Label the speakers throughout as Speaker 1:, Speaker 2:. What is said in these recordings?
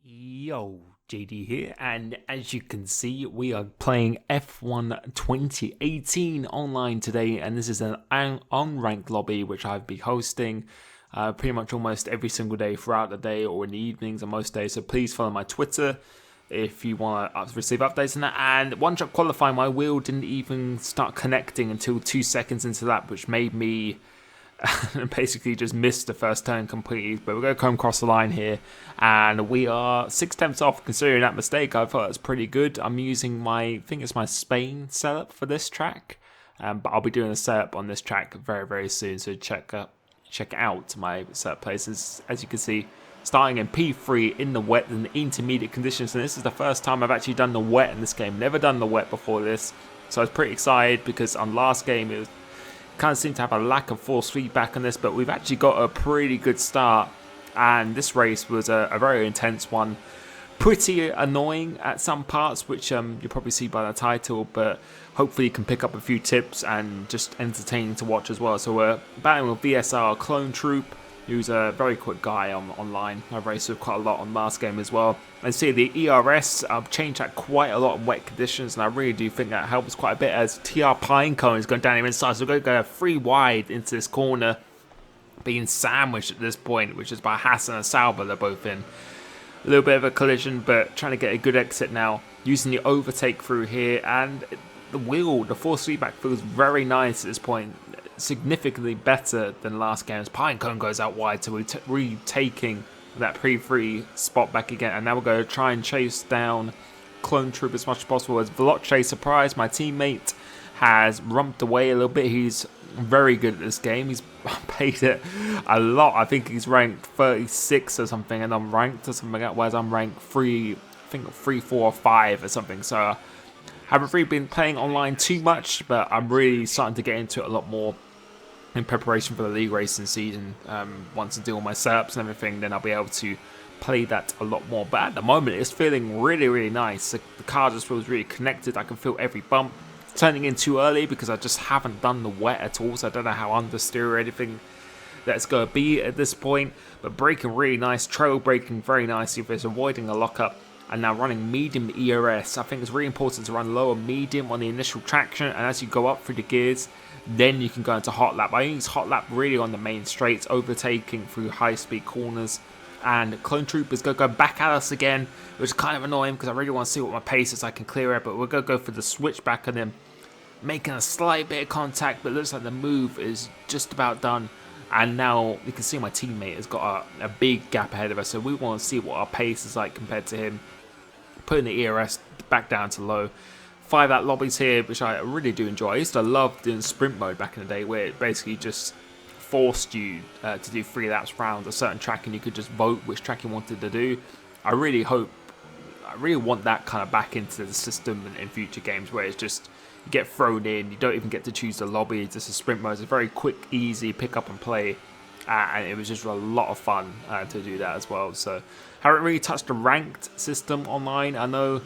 Speaker 1: Yo, JD here, and as you can see, we are playing F1 2018 online today, and this is an unranked lobby which I've been hosting pretty much almost every single day throughout the day or in the evenings and most days, so please follow my Twitter if you want to receive updates on that. And one shot qualifying, my wheel didn't even start connecting until 2 seconds into that, which made me basically just missed the first turn completely. But we're going to come across the line here, and we are 6 tenths off considering that mistake. I thought that's pretty good. I'm using I think it's my Spain setup for this track, but I'll be doing a setup on this track very soon, so check out my setup places. As you can see, starting in P3 in the wet and intermediate conditions, and this is the first time I've actually done the wet in this game. Never done the wet before this, so I was pretty excited because on last game it was kind of seemed to have a lack of force feedback on this, but we've actually got a pretty good start, and this race was a very intense one. Pretty annoying at some parts, which you'll probably see by the title, but hopefully you can pick up a few tips and just entertaining to watch as well. So we're battling with VSR Clone Troop, who's a very quick guy online. I raced with quite a lot on last game as well. And see the ERS, I've changed that quite a lot in wet conditions, and I really do think that helps quite a bit as TR Pinecone is going down here inside. So we're going to go 3 wide into this corner, being sandwiched at this point, which is by Hassan and Sauber. They're both in a little bit of a collision, but trying to get a good exit now, using the overtake through here. And the force feedback feels very nice at this point, significantly better than last game as Pinecone goes out wide, so we're retaking that pre-free spot back again. And now we're going to try and chase down Clone Troop as much as possible. As Veloce surprise, my teammate has rumped away a little bit. He's very good at this game. He's paid it a lot. I think he's ranked 36 or something, and I'm ranked or something like that, whereas I'm ranked 3, 4 or 5 or something. So haven't really been playing online too much, but I'm really starting to get into it a lot more in preparation for the league racing season. Once I do all my setups and everything, then I'll be able to play that a lot more. But at the moment, it's feeling really nice. The car just feels really connected. I can feel every bump. Turning in too early because I just haven't done the wet at all, so I don't know how understeer or anything that's going to be at this point. But braking really nice, trail braking very nicely. If it's avoiding a lockup. And now running medium ERS. I think it's really important to run low and medium on the initial traction, and as you go up through the gears, then you can go into hot lap. I use hot lap really on the main straights, overtaking through high speed corners. And Clone Troop is going to go back at us again, which is kind of annoying because I really want to see what my pace is so I can clear it. But we're going to go for the switchback on him, making a slight bit of contact, but it looks like the move is just about done. And now you can see my teammate has got a big gap ahead of us, so we want to see what our pace is like compared to him. Putting the ERS back down to low. 5 out lobbies here, which I really do enjoy. I used to love doing sprint mode back in the day, where it basically just forced you to do 3 laps around a certain track, and you could just vote which track you wanted to do. I really want that kind of back into the system in future games, where it's just you get thrown in, you don't even get to choose the lobby. It's just a sprint mode. It's a very quick, easy pick up and play. And it was just a lot of fun to do that as well. So haven't really touched the ranked system online. I know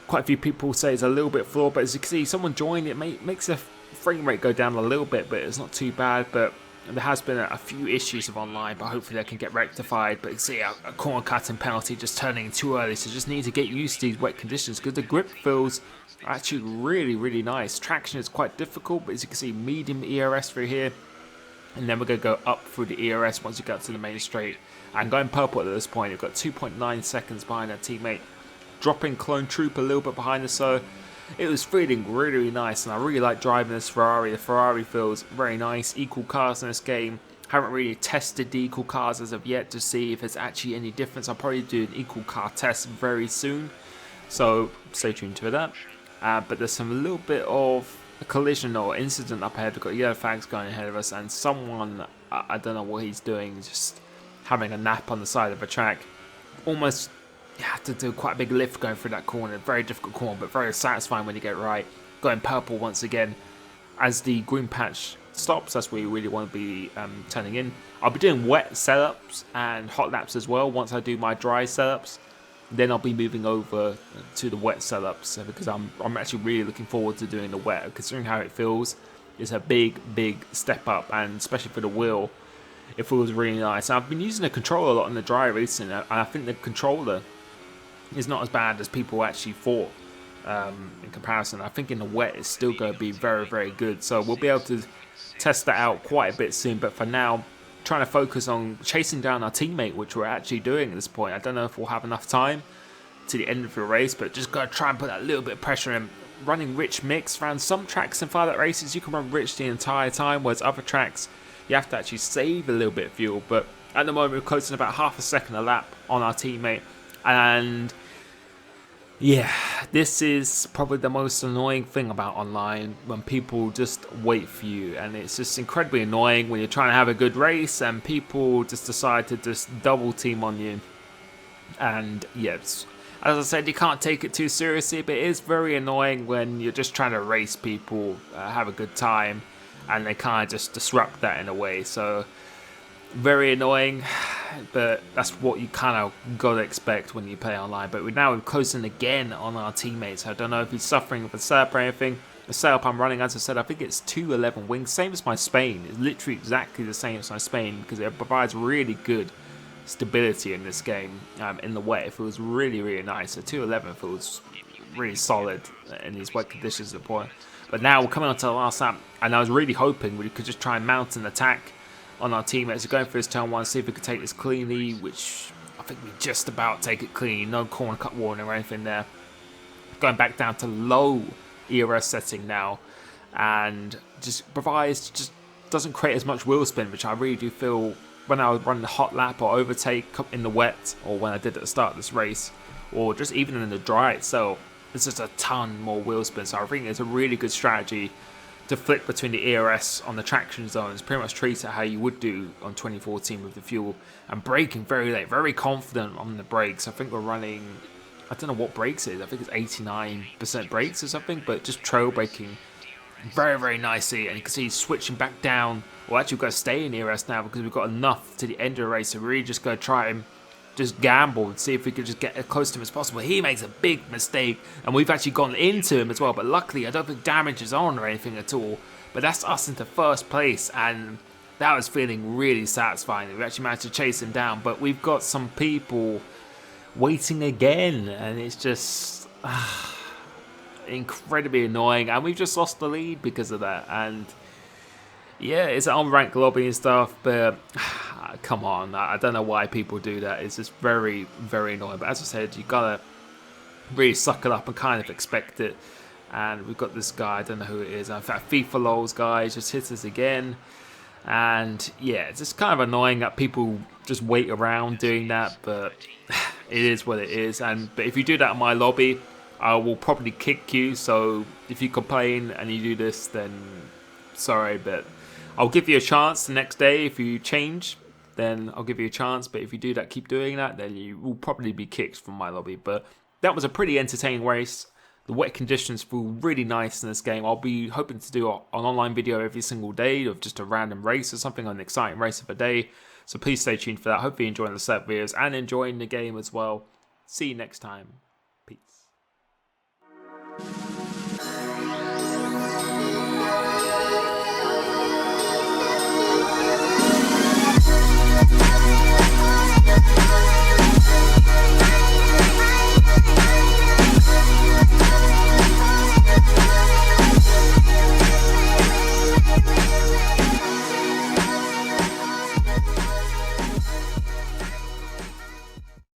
Speaker 1: quite a few people say it's a little bit flawed, but as you can see, someone joined, it makes the frame rate go down a little bit, but it's not too bad. But there has been a few issues of online, but hopefully they can get rectified. But you see a corner cutting penalty just turning too early, so just need to get used to these wet conditions because the grip feels actually really nice. Traction is quite difficult, but as you can see, medium ERS through here. And then we're going to go up through the ERS once you get to the main straight. And going purple at this point, you've got 2.9 seconds behind our teammate. Dropping Clone Troop a little bit behind us, so it was feeling really nice. And I really like driving this Ferrari. The Ferrari feels very nice. Equal cars in this game. Haven't really tested the equal cars as of yet to see if there's actually any difference. I'll probably do an equal car test very soon. So stay tuned to that. But there's a little bit of a collision or incident up ahead. We've got yellow flags going ahead of us, and someone, I don't know what he's doing, just having a nap on the side of a track. Almost you have to do quite a big lift going through that corner. Very difficult corner, but very satisfying when you get it right. Going purple once again. As the green patch stops, that's where you really want to be turning in. I'll be doing wet setups and hot laps as well once I do my dry setups. Then I'll be moving over to the wet setups because I'm actually really looking forward to doing the wet. Considering how it feels, it's a big step up, and especially for the wheel, it feels really nice. And I've been using the controller a lot in the dry recently, and I think the controller is not as bad as people actually thought. In comparison, I think in the wet it's still going to be very, very good. So we'll be able to test that out quite a bit soon. But for now, trying to focus on chasing down our teammate, which we're actually doing at this point. I don't know if we'll have enough time to the end of the race, but just got to try and put that little bit of pressure in. Running rich mix around some tracks in Firelight races, you can run rich the entire time, whereas other tracks you have to actually save a little bit of fuel. But at the moment we're closing about half a second a lap on our teammate, and yeah, this is probably the most annoying thing about online, when people just wait for you, and it's just incredibly annoying when you're trying to have a good race and people just decide to just double team on you. And yes, as I said, you can't take it too seriously, but it is very annoying when you're just trying to race people, have a good time, and they kind of just disrupt that in a way. So very annoying, but that's what you kind of got to expect when you play online. But we're now closing again on our teammates. I don't know if he's suffering with a setup or anything. The setup I'm running, as I said, I think it's 211 wings, same as my Spain. It's literally exactly the same as my Spain, because it provides really good stability in this game. In the wet, it feels really, really nice. The 211 feels really solid in these wet conditions at the point. But now we're coming on to the last lap, and I was really hoping we could just try and mount an attack on our teammates. Going for his turn one, see if we could take this cleanly, which I think we just about take it clean. No corner cut warning or anything there. Going back down to low ERS setting now, and just doesn't create as much wheel spin, which I really do feel when I was running the hot lap or overtake in the wet, or when I did at the start of this race, or just even in the dry itself. There's just a ton more wheel spin. So I think it's a really good strategy to flick between the ERS on the traction zones, pretty much treat it how you would do on 2014 with the fuel, and braking very late, very confident on the brakes. I think we're running, I don't know what brakes it is, I think it's 89% brakes or something, but just trail braking very, very nicely. And you can see he's switching back down. Well, actually we've got to stay in ERS now because we've got enough to the end of the race, so we're really just going to try and just gamble and see if we could just get as close to him as possible. He makes a big mistake, and we've actually gone into him as well, but luckily I don't think damage is on or anything at all. But that's us into first place, and that was feeling really satisfying. We actually managed to chase him down, but we've got some people waiting again, and it's just incredibly annoying, and we've just lost the lead because of that. And yeah, it's an unranked lobby and stuff, but come on, I don't know why people do that. It's just very, very annoying. But as I said, you gotta really suck it up and kind of expect it. And we've got this guy, I don't know who it is. In fact, FIFA LOLs guy just hit us again. And yeah, it's just kind of annoying that people just wait around doing that, but it is what it is. But if you do that in my lobby, I will probably kick you. So if you complain and you do this, then sorry, but I'll give you a chance the next day. If you change, then I'll give you a chance. But if you do that, keep doing that, then you will probably be kicked from my lobby. But that was a pretty entertaining race. The wet conditions feel really nice in this game. I'll be hoping to do an online video every single day of just a random race or something, an exciting race of a day. So please stay tuned for that. Hopefully you're enjoying the set videos and enjoying the game as well. See you next time. Peace.